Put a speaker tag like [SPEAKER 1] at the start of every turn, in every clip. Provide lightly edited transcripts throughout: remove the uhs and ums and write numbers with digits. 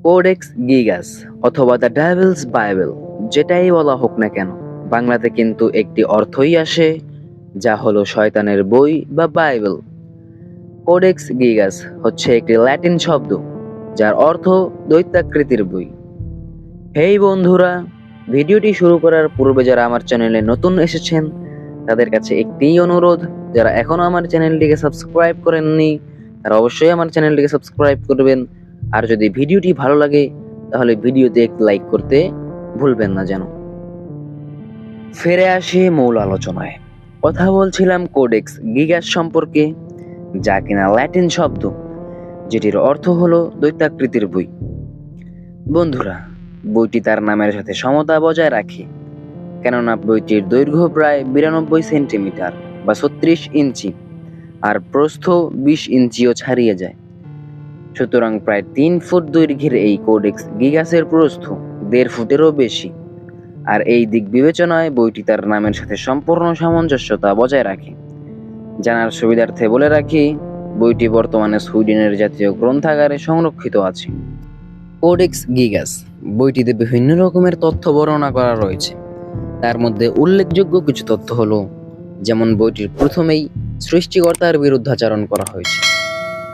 [SPEAKER 1] Codex গিগাস অথবা the Devil's Bible, যেটাই বলা হোক না কেন, বাংলাতে কিন্তু একটি অর্থই আসে, যা হলো শয়তানের বই বা বাইবেল। কোডেক্স গিগাস হচ্ছে একটি ল্যাটিন শব্দ যার অর্থ দৈত্যাকৃতির বই। হেই বন্ধুরা, ভিডিওটি শুরু করার পূর্বে যারা আমার চ্যানেলে নতুন এসেছেন তাদের কাছে একটিই অনুরোধ, যারা এখনো আমার চ্যানেলটিকে সাবস্ক্রাইব করেননি তারা অবশ্যই আমার চ্যানেলটিকে সাবস্ক্রাইব করবেন। আর যদি ভিডিওটি ভালো লাগে তাহলে ভিডিওতে একটি লাইক করতে ভুলবেন না যেন। ফিরে আসি মূল আলোচনায়। কথা বলছিলাম কোডেক্স গিগাস সম্পর্কে, যা কিনা ল্যাটিন শব্দ, যেটির অর্থ হলো দৈত্যাকৃতির বই। বন্ধুরা, বইটি তার নামের সাথে সমতা বজায় রাখে, কেননা বইটির দৈর্ঘ্য প্রায় 92 সেন্টিমিটার বা 36 ইঞ্চি আর প্রস্থ 20 ইঞ্চিও ছাড়িয়ে যায়। সুতরাং প্রায় 3 ফুট দৈর্ঘ্যের এই কোডেক্স গিগাসের প্রস্থ 1.5 ফুটেরও বেশি। আর এই দিক বিবেচনায় বইটি তার নামের সাথে সম্পূর্ণ সামঞ্জস্যতা বজায় রাখে। জানার সুবিধার্থে বলে রাখি, বইটি বর্তমানে সুইডেনের জাতীয় গ্রন্থাগারে সংরক্ষিত আছে। কোডেক্স গিগাস বইটিতে বিভিন্ন রকমের তথ্য বর্ণনা করা রয়েছে। তার মধ্যে উল্লেখযোগ্য কিছু তথ্য হলো, যেমন বইটির প্রথমেই সৃষ্টিকর্তার বিরুদ্ধাচারণ করা হয়েছে।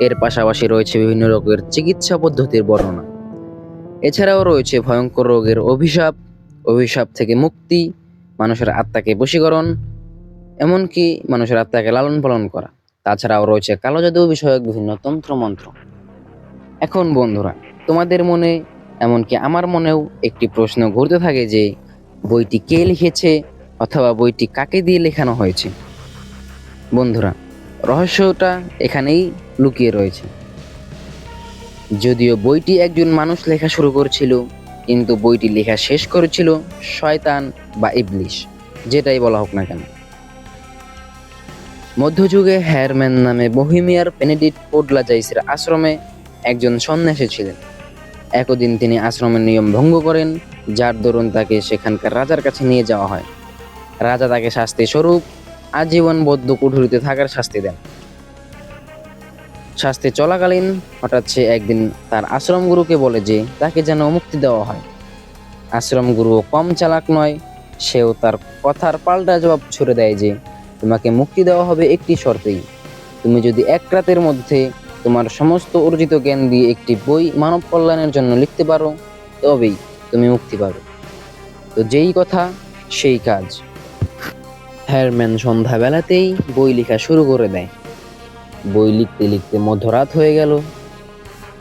[SPEAKER 1] এর পাশাপাশি রয়েছে বিভিন্ন রোগের চিকিৎসা পদ্ধতির বর্ণনা। এছাড়াও রয়েছে ভয়ঙ্কর রোগের অভিশাপ থেকে মুক্তি, মানুষের আত্মাকে বশীকরণ, এমনকি মানুষের আত্মাকে লালন পালন করা। তাছাড়াও রয়েছে কালো জাদু বিষয়ক বিভিন্ন তন্ত্রমন্ত্র। এখন বন্ধুরা, তোমাদের মনে এমনকি আমার মনেও একটি প্রশ্ন ঘুরতে থাকে যে বইটি কে লিখেছে অথবা বইটি কাকে দিয়ে লেখানো হয়েছে। বন্ধুরা, রহস্যটা এখানেই লুকিয়ে রয়েছে। যদিও বইটি একজন মানুষ লেখা শুরু করেছিল, কিন্তু বইটি লেখা শেষ করেছিল শয়তান বা ইবলিশ, যেটাই বলা হোক না কেন। মধ্যযুগে হ্যারম্যান নামে বহিমিয়ার বেনেডিক্ট পোডলাজাইসের আশ্রমে একজন সন্ন্যাসী ছিলেন। একদিন তিনি আশ্রমের নিয়ম ভঙ্গ করেন, যার দরুন তাকে সেখানকার রাজার কাছে নিয়ে যাওয়া হয়। রাজা তাকে শাস্তি স্বরূপ আজীবন বদ্ধ কুঠুরিতে থাকার শাস্তি দেন। শাস্তি চলাকালীন হঠাৎ সে একদিন তার আশ্রম গুরুকে বলে যে তাকে যেন মুক্তি দেওয়া হয়। আশ্রম গুরুও কম চালাক নয়, সেও তার কথার পাল্টা জবাব ছুড়ে দেয় যে তোমাকে মুক্তি দেওয়া হবে একটি শর্তেই, তুমি যদি 1 রাতের মধ্যে তোমার সমস্ত অর্জিত জ্ঞান দিয়ে একটি বই মানব কল্যাণের জন্য লিখতে পারো, তবেই তুমি মুক্তি পাবে। তো যেই কথা সেই কাজ। হ্যারম্যান সন্ধ্যাবেলাতেই বই লেখা শুরু করে দেয়। বই লিখতে লিখতে মধ্যরাত হয়ে গেল,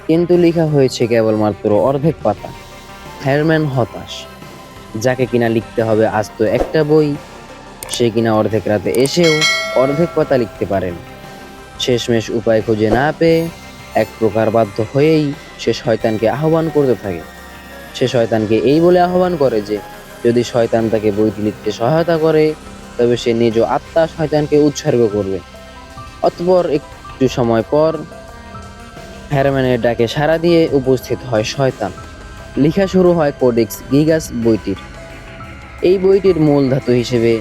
[SPEAKER 1] কিন্তু লেখা হয়েছে কেবলমাত্র অর্ধেক পাতা। হ্যারম্যান হতাশ। যাকে কিনা লিখতে হবে আস্ত একটা বই, সে কিনা অর্ধেক রাতে এসেও অর্ধেক পাতা লিখতে পারেন। শেষমেশ উপায় খুঁজে না পেয়ে এক প্রকার বাধ্য হয়েই সে শয়তানকে আহ্বান করতে থাকে। সে শয়তানকে এই বলে আহ্বান করে যে যদি শয়তান তাকে বইটি লিখতে সহায়তা করে তবে সে নিজ আত্মা শয়তানকে উৎসর্গ করবে। অতঃপর একটু সময় পর হ্যারম্যানের ডাকে সাড়া দিয়ে উপস্থিত হয় শয়তান। লেখা শুরু হয় কোডেক্স গিগাস বইটির। এই বইটির মূল ধাতু হিসেবে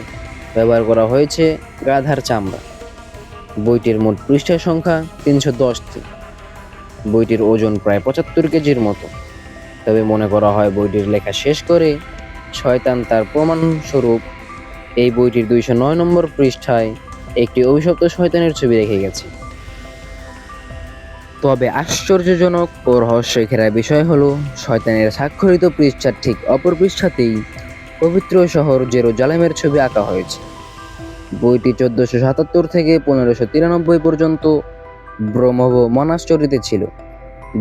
[SPEAKER 1] ব্যবহার করা হয়েছে গাধার চামড়া। বইটির মোট পৃষ্ঠা সংখ্যা 310টি। বইটির ওজন প্রায় 75 কেজির মতো। তবে মনে করা হয় বইটির লেখা শেষ করে শয়তান তার প্রমাণস্বরূপ এই বইটির 209 নম্বর পৃষ্ঠায় একটি অভিশপ্ত শয়তানের ছবি রেখে গেছে। তবে আশ্চর্যজনক ও রহস্য ঘেরা বিষয় হলো, শয়তানের স্বাক্ষরিত পৃষ্ঠার ঠিক অপর পৃষ্ঠাতেই পবিত্র শহর জেরুজালেমের ছবি আঁকা হয়েছে। বইটি 1477 থেকে 1593 পর্যন্ত ব্রহ্মভ মনাস্টরিতে ছিল।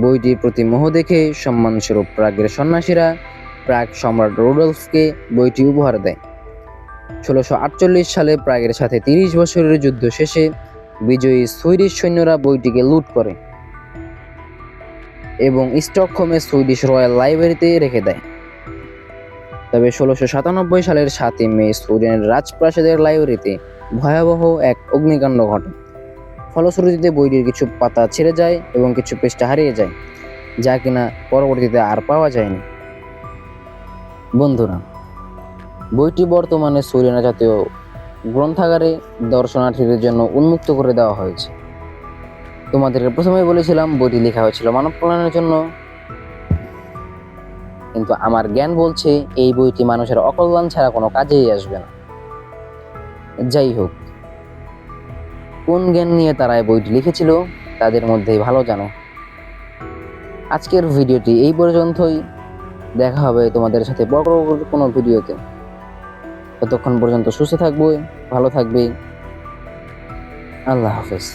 [SPEAKER 1] বইটির প্রতি মোহ দেখে সম্মানস্বরূপ প্রাগের সন্ন্যাসীরা প্রাগ সম্রাট রুডলফকে বইটি উপহার দেয়। 1648 সালে প্রাগের সাথে 30 বছরের যুদ্ধ শেষে বিজয়ী সুইডিশ সৈন্যরা বইটিকে লুট করে এবং স্টকহোমে সুইডিশ রয়্যাল লাইব্রেরিতে রেখে দেয়। তবে 1697 সালের 7 মে সুইডেনের রাজপ্রাসাদের লাইব্রেরিতে ভয়াবহ এক অগ্নিকাণ্ড ঘটে। ফলশ্রুতিতে বইটির কিছু পাতা ছিঁড়ে যায় এবং কিছু পৃষ্ঠা হারিয়ে যায়, যা কিনা পরবর্তীতে আর পাওয়া যায়নি। বন্ধুরা, বইটি বর্তমানে সুইডেনের জাতীয় গ্রন্থাগারে দর্শনার্থীদের জন্য উন্মুক্ত করে দেওয়া হয়েছে। তোমাদের প্রথমেই বলেছিলাম বইটি লেখা হয়েছিল মানব কল্যাণের জন্য, কিন্তু আমার জ্ঞান বলছে এই বইটি মানুষের অকল্যাণ ছাড়া কোনো কাজেই আসবে না। যাই হোক, কোন জ্ঞান নিয়ে তারা এই বইটি লিখেছিল তাদের মধ্যেই ভালো জানে। আজকের ভিডিওটি এই পর্যন্তই। দেখা হবে তোমাদের সাথে বড় কোনো ভিডিওতে। ততক্ষণ পর্যন্ত সুস্থ থাকবে, ভালো থাকবে। আল্লাহ হাফেজ।